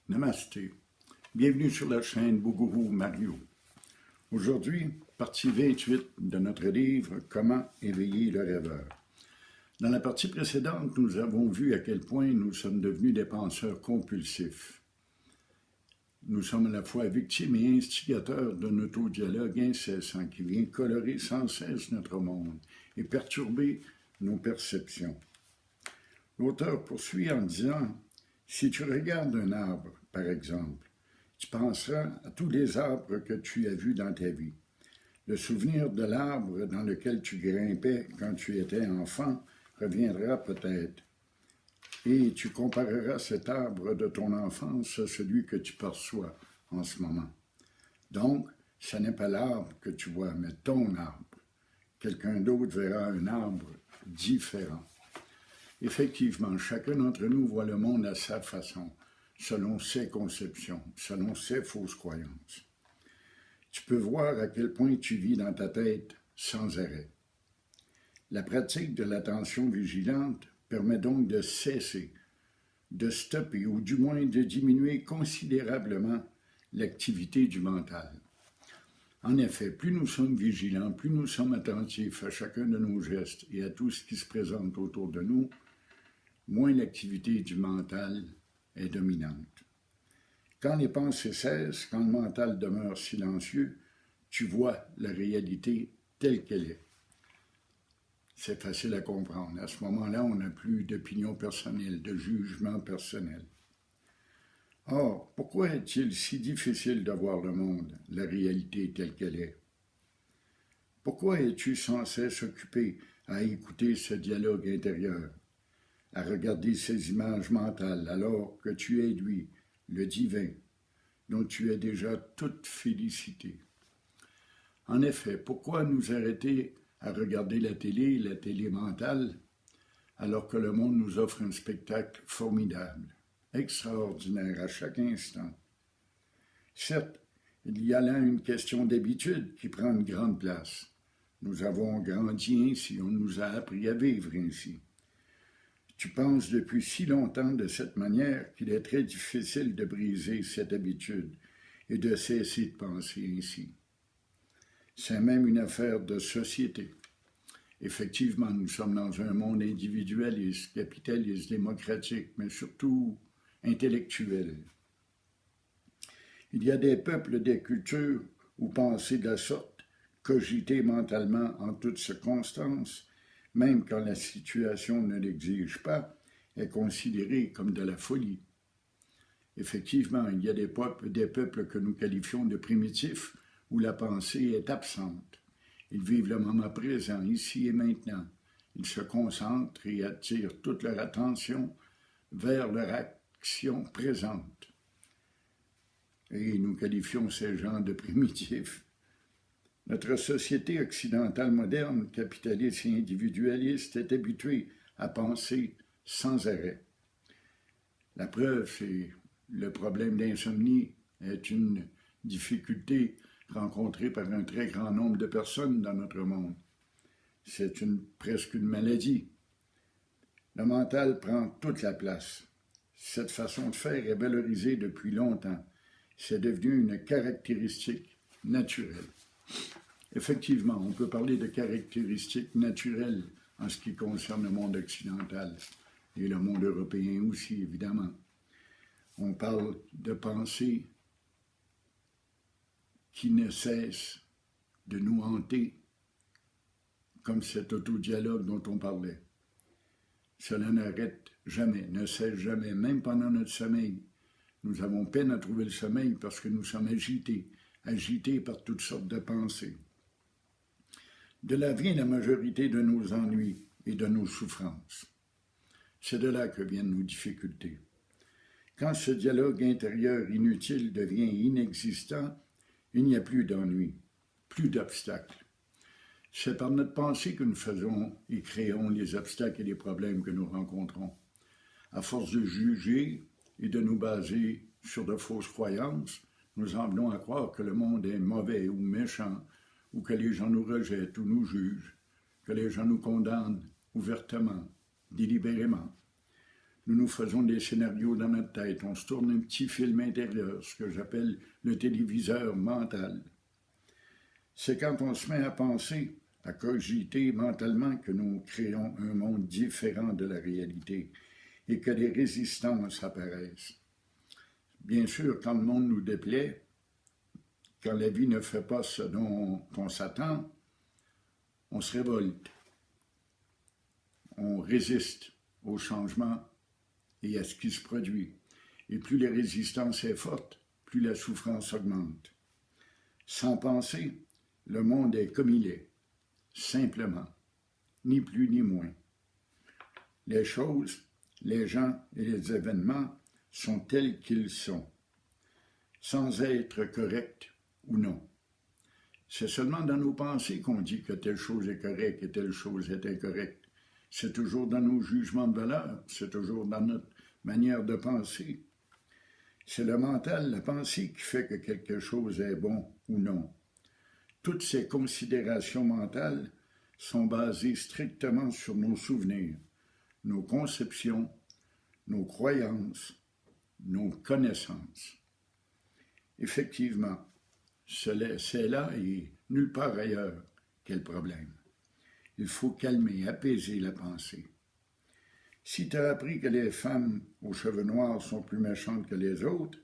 Namasté. Bienvenue sur la chaîne Bougourou Mario. Aujourd'hui, partie 28 de notre livre « Comment éveiller le rêveur ». Dans la partie précédente, nous avons vu à quel point nous sommes devenus des penseurs compulsifs. Nous sommes à la fois victimes et instigateurs d'un autodialogue incessant qui vient colorer sans cesse notre monde et perturber nos perceptions. L'auteur poursuit en disant « Si tu regardes un arbre, par exemple, tu penseras à tous les arbres que tu as vus dans ta vie. Le souvenir de l'arbre dans lequel tu grimpais quand tu étais enfant reviendra peut-être, et tu compareras cet arbre de ton enfance à celui que tu perçois en ce moment. Donc, ce n'est pas l'arbre que tu vois, mais ton arbre. Quelqu'un d'autre verra un arbre différent. Effectivement, chacun d'entre nous voit le monde à sa façon, selon ses conceptions, selon ses fausses croyances. Tu peux voir à quel point tu vis dans ta tête sans arrêt. La pratique de l'attention vigilante permet donc de cesser, de stopper ou du moins de diminuer considérablement l'activité du mental. En effet, plus nous sommes vigilants, plus nous sommes attentifs à chacun de nos gestes et à tout ce qui se présente autour de nous, moins l'activité du mental est dominante. Quand les pensées cessent, quand le mental demeure silencieux, tu vois la réalité telle qu'elle est. C'est facile à comprendre. À ce moment-là, on n'a plus d'opinion personnelle, de jugement personnel. Or, pourquoi est-il si difficile de voir le monde, la réalité telle qu'elle est? Pourquoi es-tu sans cesse occupé à écouter ce dialogue intérieur, à regarder ces images mentales alors que tu es lui, le divin, dont tu es déjà toute félicité? En effet, pourquoi nous arrêter à regarder la télé mentale, alors que le monde nous offre un spectacle formidable, extraordinaire à chaque instant? Certes, il y a là une question d'habitude qui prend une grande place. Nous avons grandi ainsi, on nous a appris à vivre ainsi. Tu penses depuis si longtemps de cette manière qu'il est très difficile de briser cette habitude et de cesser de penser ainsi. C'est même une affaire de société. Effectivement, nous sommes dans un monde individualiste, capitaliste, démocratique, mais surtout intellectuel. Il y a des peuples, des cultures où penser de la sorte, cogiter mentalement en toutes circonstances, même quand la situation ne l'exige pas, est considéré comme de la folie. Effectivement, il y a des peuples que nous qualifions de primitifs, où la pensée est absente. Ils vivent le moment présent, ici et maintenant. Ils se concentrent et attirent toute leur attention vers leur action présente. Et nous qualifions ces gens de primitifs. Notre société occidentale moderne, capitaliste et individualiste, est habituée à penser sans arrêt. La preuve, c'est le problème d'insomnie est une difficulté rencontrée par un très grand nombre de personnes dans notre monde. C'est presque une maladie. Le mental prend toute la place. Cette façon de faire est valorisée depuis longtemps. C'est devenu une caractéristique naturelle. Effectivement, on peut parler de caractéristiques naturelles en ce qui concerne le monde occidental et le monde européen aussi, évidemment. On parle de pensées qui ne cessent de nous hanter, comme cet autodialogue dont on parlait. Cela n'arrête jamais, ne cesse jamais, même pendant notre sommeil. Nous avons peine à trouver le sommeil parce que nous sommes agités par toutes sortes de pensées. De là vient la majorité de nos ennuis et de nos souffrances. C'est de là que viennent nos difficultés. Quand ce dialogue intérieur inutile devient inexistant, il n'y a plus d'ennui, plus d'obstacles. C'est par notre pensée que nous faisons et créons les obstacles et les problèmes que nous rencontrons. À force de juger et de nous baser sur de fausses croyances, nous en venons à croire que le monde est mauvais ou méchant, ou que les gens nous rejettent ou nous jugent, que les gens nous condamnent ouvertement, délibérément. nous nous faisons des scénarios dans notre tête. On se tourne un petit film intérieur, ce que j'appelle le téléviseur mental. C'est quand on se met à penser, à cogiter mentalement que nous créons un monde différent de la réalité et que des résistances apparaissent. Bien sûr, quand le monde nous déplaît, quand la vie ne fait pas ce dont on s'attend, on se révolte, on résiste au changement et à ce qui se produit. Et plus la résistance est forte, plus la souffrance augmente. Sans penser, le monde est comme il est, simplement, ni plus ni moins. Les choses, les gens et les événements sont tels qu'ils sont, sans être corrects ou non. C'est seulement dans nos pensées qu'on dit que telle chose est correcte et telle chose est incorrecte. C'est toujours dans nos jugements de valeur, c'est toujours dans notre manière de penser. C'est le mental, la pensée qui fait que quelque chose est bon ou non. Toutes ces considérations mentales sont basées strictement sur nos souvenirs, nos conceptions, nos croyances, nos connaissances. Effectivement, c'est là et nulle part ailleurs qu'est le problème. Il faut calmer, apaiser la pensée. Si tu as appris que les femmes aux cheveux noirs sont plus méchantes que les autres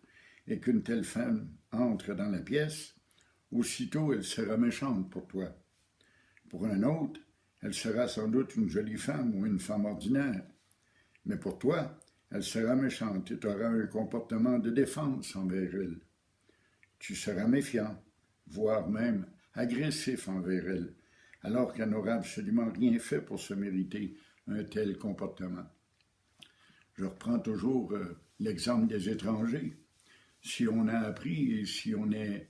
et qu'une telle femme entre dans la pièce, aussitôt elle sera méchante pour toi. Pour un autre, elle sera sans doute une jolie femme ou une femme ordinaire. Mais pour toi, elle sera méchante et tu auras un comportement de défense envers elle. Tu seras méfiant, voire même agressif envers elle, alors qu'elle n'aura absolument rien fait pour se mériter un tel comportement. Je reprends toujours l'exemple des étrangers. Si on a appris et si on est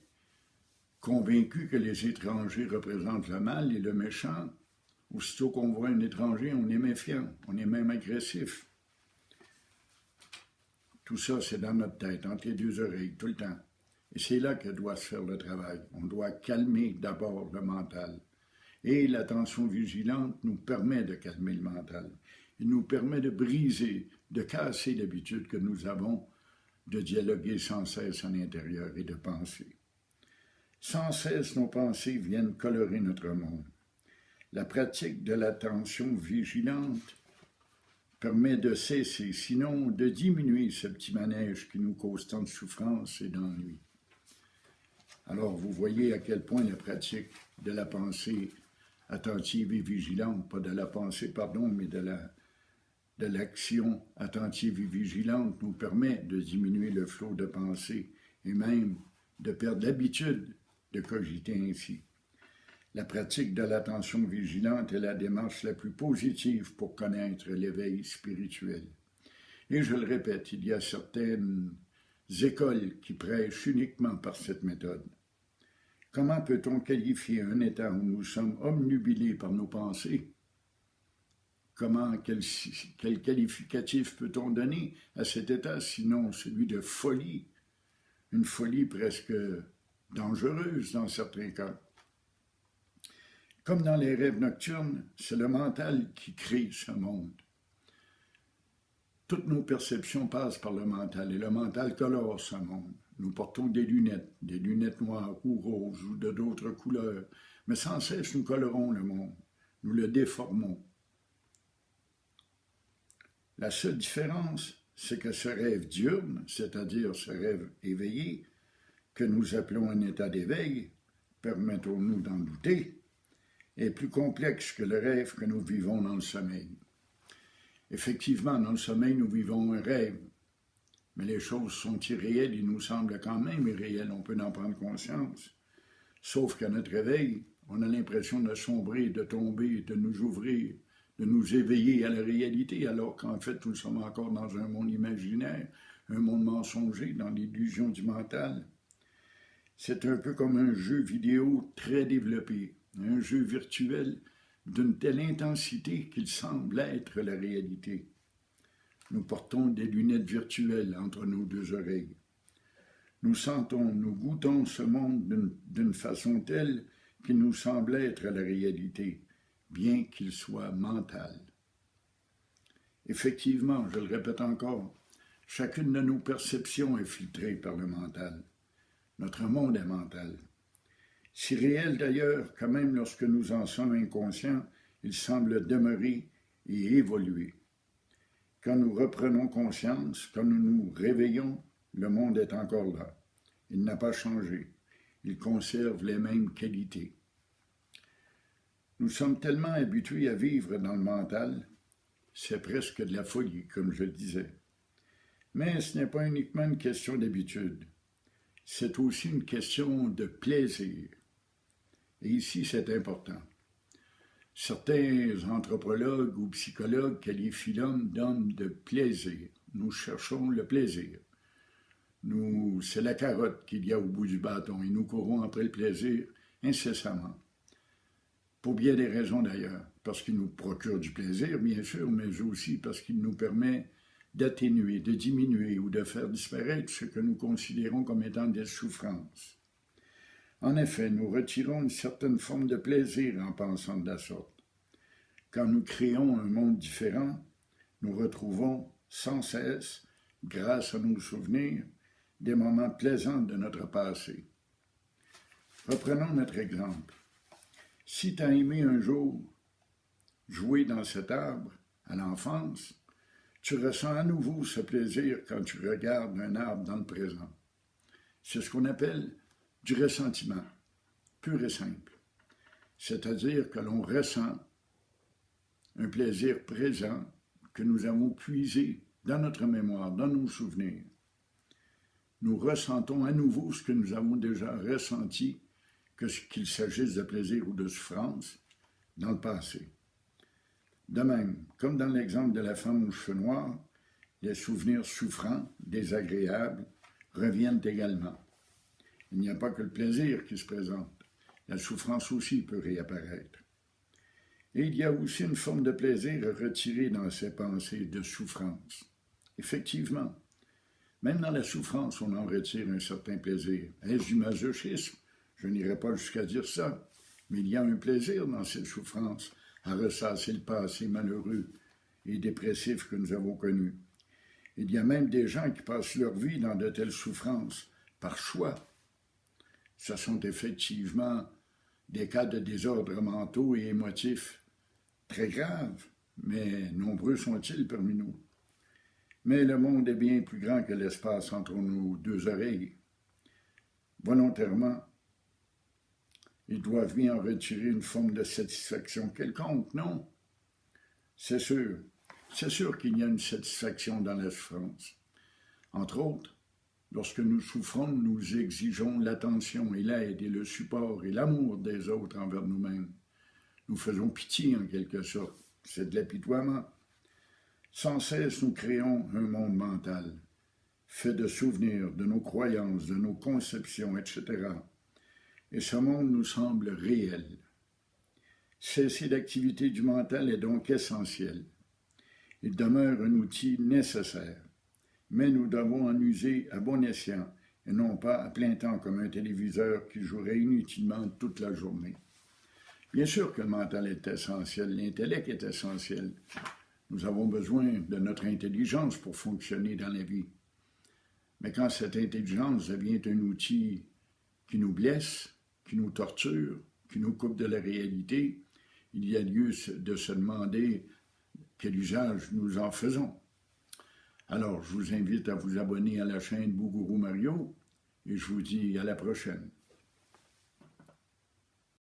convaincu que les étrangers représentent le mal et le méchant, aussitôt qu'on voit un étranger, on est méfiant, on est même agressif. Tout ça, c'est dans notre tête, entre les deux oreilles, tout le temps. Et c'est là que doit se faire le travail. On doit calmer d'abord le mental. Et l'attention vigilante nous permet de calmer le mental. Il nous permet de briser, de casser l'habitude que nous avons de dialoguer sans cesse à l'intérieur et de penser. Sans cesse, nos pensées viennent colorer notre monde. La pratique de l'attention vigilante permet de cesser, sinon de diminuer ce petit manège qui nous cause tant de souffrance et d'ennui. Alors, vous voyez à quel point la pratique de la pensée attentive et vigilante, pas de la pensée, pardon, mais de l'action attentive et vigilante nous permet de diminuer le flot de pensée et même de perdre l'habitude de cogiter ainsi. La pratique de l'attention vigilante est la démarche la plus positive pour connaître l'éveil spirituel. Et je le répète, il y a certaines écoles qui prêchent uniquement par cette méthode. Comment peut-on qualifier un état où nous sommes obnubilés par nos pensées? Quel qualificatif peut-on donner à cet état, sinon celui de folie, une folie presque dangereuse dans certains cas? Comme dans les rêves nocturnes, c'est le mental qui crée ce monde. Toutes nos perceptions passent par le mental et le mental colore ce monde. Nous portons des lunettes noires ou roses ou de d'autres couleurs, mais sans cesse nous colorons le monde, nous le déformons. La seule différence, c'est que ce rêve diurne, c'est-à-dire ce rêve éveillé, que nous appelons un état d'éveil, permettons-nous d'en douter, est plus complexe que le rêve que nous vivons dans le sommeil. Effectivement, dans le sommeil, nous vivons un rêve, mais les choses sont irréelles, ils nous semblent quand même irréelles, on peut en prendre conscience. Sauf qu'à notre réveil, on a l'impression de sombrer, de tomber, de nous ouvrir, de nous éveiller à la réalité, alors qu'en fait, nous sommes encore dans un monde imaginaire, un monde mensonger, dans l'illusion du mental. C'est un peu comme un jeu vidéo très développé, un jeu virtuel d'une telle intensité qu'il semble être la réalité. Nous portons des lunettes virtuelles entre nos deux oreilles. Nous sentons, nous goûtons ce monde d'une façon telle qu'il nous semble être la réalité, bien qu'il soit mental. Effectivement, je le répète encore, chacune de nos perceptions est filtrée par le mental. Notre monde est mental. Si réel d'ailleurs que même lorsque nous en sommes inconscients, il semble demeurer et évoluer. Quand nous reprenons conscience, quand nous nous réveillons, le monde est encore là. Il n'a pas changé. Il conserve les mêmes qualités. Nous sommes tellement habitués à vivre dans le mental, c'est presque de la folie, comme je le disais. Mais ce n'est pas uniquement une question d'habitude, c'est aussi une question de plaisir. Et ici, c'est important. Certains anthropologues ou psychologues qualifient l'homme d'homme de plaisir. Nous cherchons le plaisir. C'est la carotte qu'il y a au bout du bâton et nous courons après le plaisir incessamment. Pour bien des raisons d'ailleurs, parce qu'il nous procure du plaisir, bien sûr, mais aussi parce qu'il nous permet d'atténuer, de diminuer ou de faire disparaître ce que nous considérons comme étant des souffrances. En effet, nous retirons une certaine forme de plaisir en pensant de la sorte. Quand nous créons un monde différent, nous retrouvons sans cesse, grâce à nos souvenirs, des moments plaisants de notre passé. Reprenons notre exemple. Si tu as aimé un jour jouer dans cet arbre à l'enfance, tu ressens à nouveau ce plaisir quand tu regardes un arbre dans le présent. C'est ce qu'on appelle du ressentiment, pur et simple. C'est-à-dire que l'on ressent un plaisir présent que nous avons puisé dans notre mémoire, dans nos souvenirs. Nous ressentons à nouveau ce que nous avons déjà ressenti, qu'il s'agisse de plaisir ou de souffrance, dans le passé. De même, comme dans l'exemple de la femme aux cheveux noirs, les souvenirs souffrants, désagréables, reviennent également. Il n'y a pas que le plaisir qui se présente, la souffrance aussi peut réapparaître. Et il y a aussi une forme de plaisir à retirer dans ces pensées de souffrance. Effectivement, même dans la souffrance, on en retire un certain plaisir. Est-ce du masochisme? Je n'irai pas jusqu'à dire ça, mais il y a un plaisir dans cette souffrance à ressasser le passé malheureux et dépressif que nous avons connu. Il y a même des gens qui passent leur vie dans de telles souffrances, par choix. Ce sont effectivement des cas de désordres mentaux et émotifs très graves, mais nombreux sont-ils parmi nous. Mais le monde est bien plus grand que l'espace entre nos deux oreilles. Volontairement, ils doivent bien en retirer une forme de satisfaction quelconque, non? C'est sûr qu'il y a une satisfaction dans la souffrance. Entre autres, lorsque nous souffrons, nous exigeons l'attention et l'aide et le support et l'amour des autres envers nous-mêmes. Nous faisons pitié en quelque sorte, c'est de l'apitoiement. Sans cesse, nous créons un monde mental, fait de souvenirs, de nos croyances, de nos conceptions, etc. Et ce monde nous semble réel. Cesser l'activité du mental est donc essentiel. Il demeure un outil nécessaire, mais nous devons en user à bon escient et non pas à plein temps comme un téléviseur qui jouerait inutilement toute la journée. Bien sûr que le mental est essentiel, l'intellect est essentiel. Nous avons besoin de notre intelligence pour fonctionner dans la vie. Mais quand cette intelligence devient un outil qui nous blesse, qui nous torture, qui nous coupe de la réalité, il y a lieu de se demander quel usage nous en faisons. Alors, je vous invite à vous abonner à la chaîne Bougourou Mario et je vous dis à la prochaine.